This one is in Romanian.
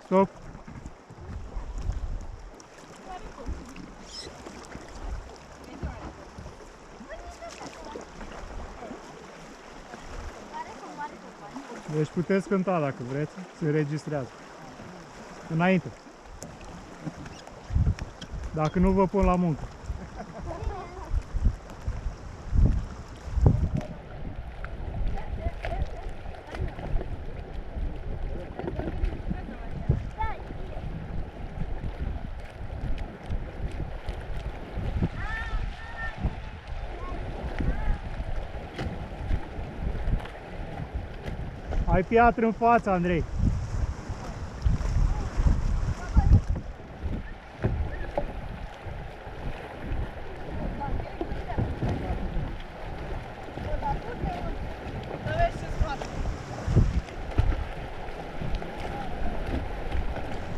Stop! Deci puteți cânta dacă vreți, se înregistrează. Înainte. Dacă nu vă pun la muncă. Ai piatră în față, Andrei.